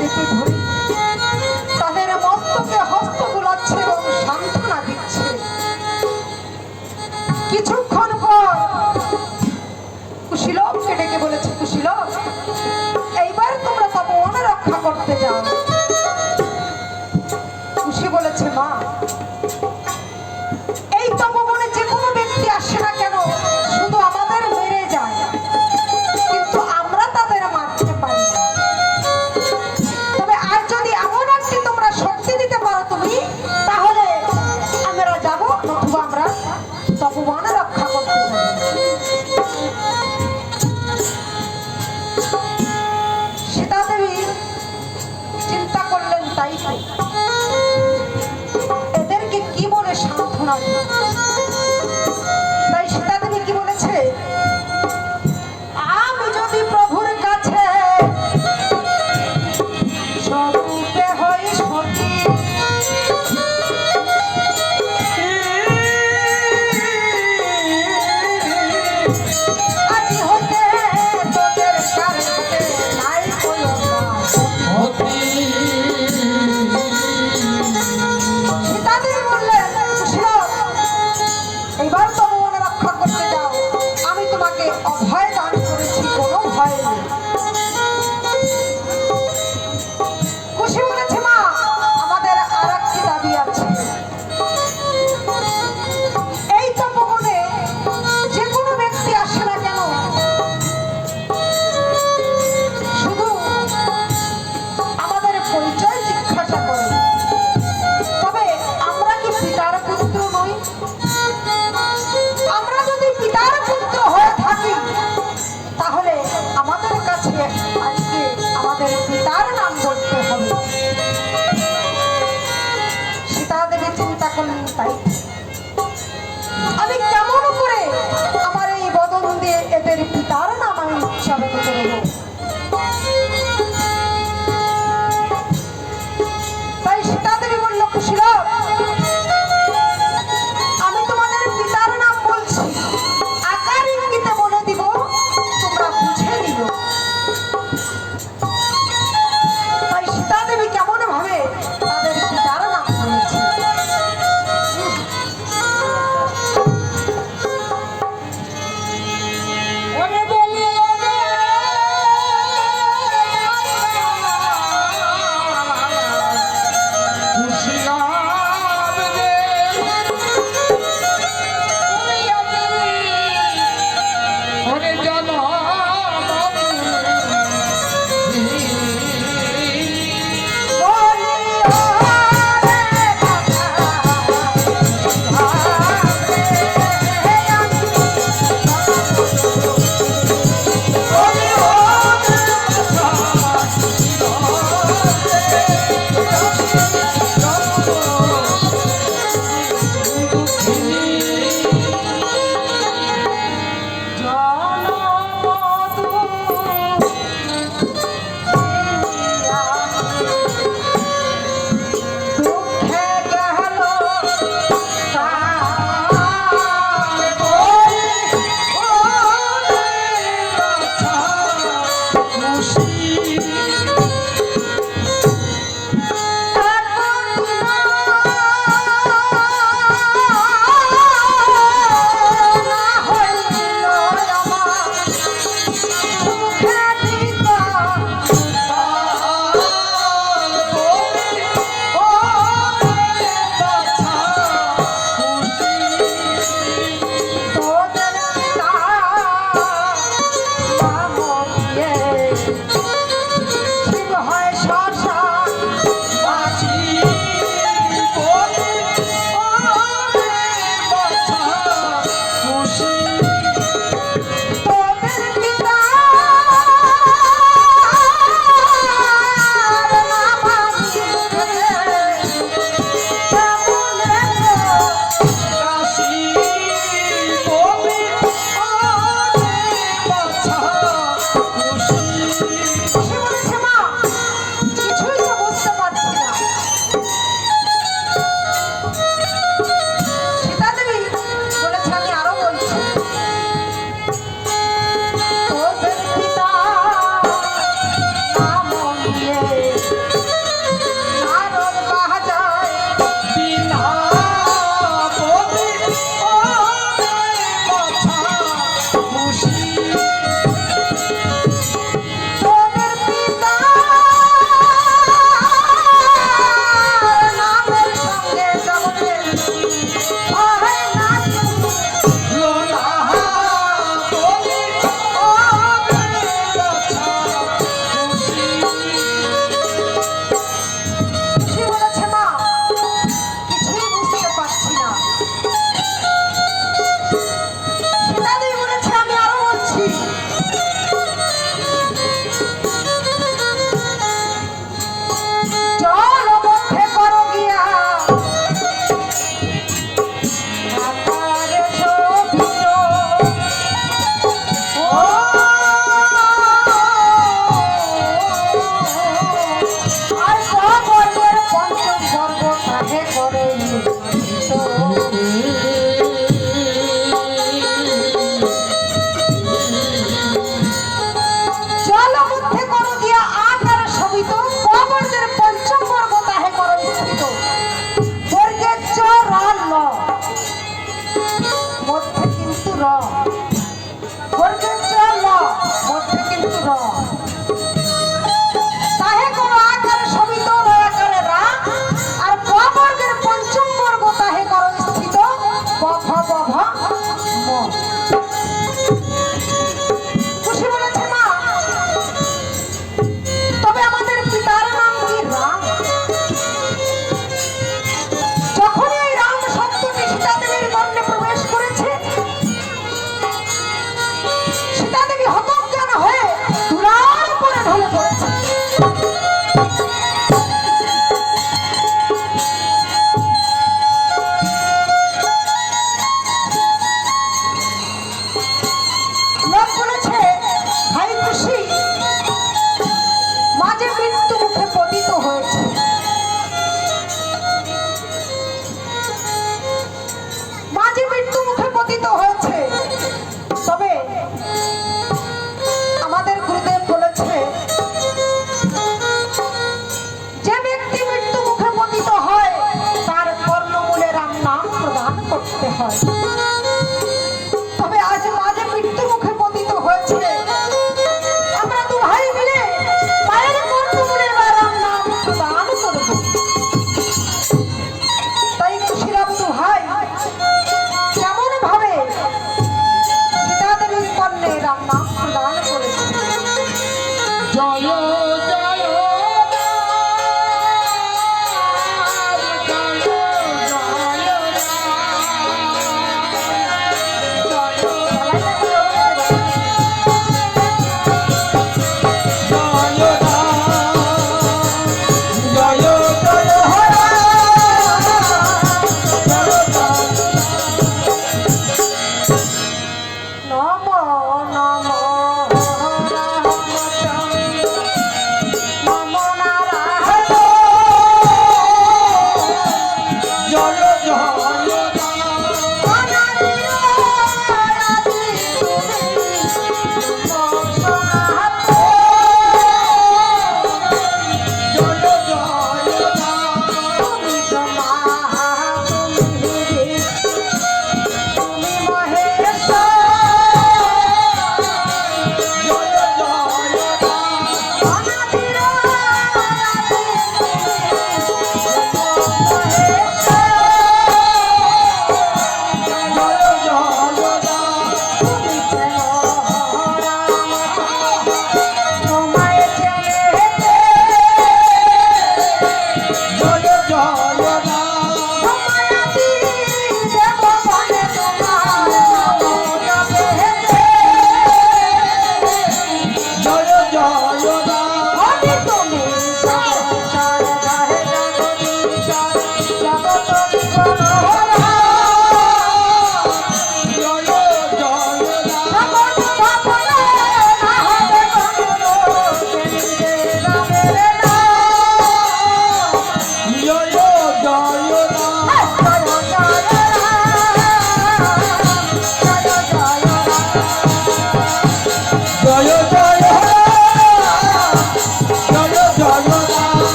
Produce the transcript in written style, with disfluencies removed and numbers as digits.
চেপে ধরে তাদের মস্তকে হস্ত বুলাচ্ছে এবং সান্ত্বনা দিচ্ছে। কিছুক্ষণ পর কুশীলবকে ডেকে বলেছে, কুশীলব, এইবার তোমরা তপবন রক্ষা করতে যাও। কুশী বলেছে, মা, এই তপবনে যে কোনো ব্যক্তি আসে না কেন শুধু আমাদের মেরে যায়, কিন্তু আমরা তাদের মারতে পারি না। তবে আর যদি এমন একটি তোমরা শক্তি দিতে পারো তুমি, তাহলে আমরা যাব, নতুবা আমরা তপবন রক্ষা করতে যাব। সীতা দেবী চিন্তা করলেন, তাই তো, এদেরকে কি বলে সান্ত্বনা দিই। তাই সীতা দেবী কি বলেছে, আমি যদি প্রভুর কাছে স্বরূপে হই সতী, আজি হতে তোদের কাছে নাই কইও না। সীতা দেবী বললেন, কুশীলব, এইবার তপবন রক্ষা করতে যাও, আমি তোমাকে অভয় দান করেছি, কোনো ভয় নেই। কুশী বলেছে, মা, আমাদের আর একটি দাবি আছে। এই তপবনে যে কোনো ব্যক্তি আসে না কেন শুধু আমাদের পরিচয় জিজ্ঞাসা করে, তবে আমরা কি পিতার পুত্র নই? আমরা যদি পিতার পুত্র হয়ে থাকি তাহলে আমাদের কাছে আজকে আমাদের পিতার নাম বলতে হবে। সীতা দেবী চিন্তা করলেন, তাই আমি কেমন করে আমার এই বদন দিয়ে এদের পিতার নাম আমি উচ্চারণ করব? তাই সীতা দেবী বলল, কুশীলব, আমি তোমাদের পিতার নাম বলছি, আকার ইঙ্গিতে বলে দিব, তোমরা বুঝে নিও। তাই সীতা দেবী কেমন ভাবে তাদের পিতার নাম বলেছে। ওরে বলি ওরে, বলি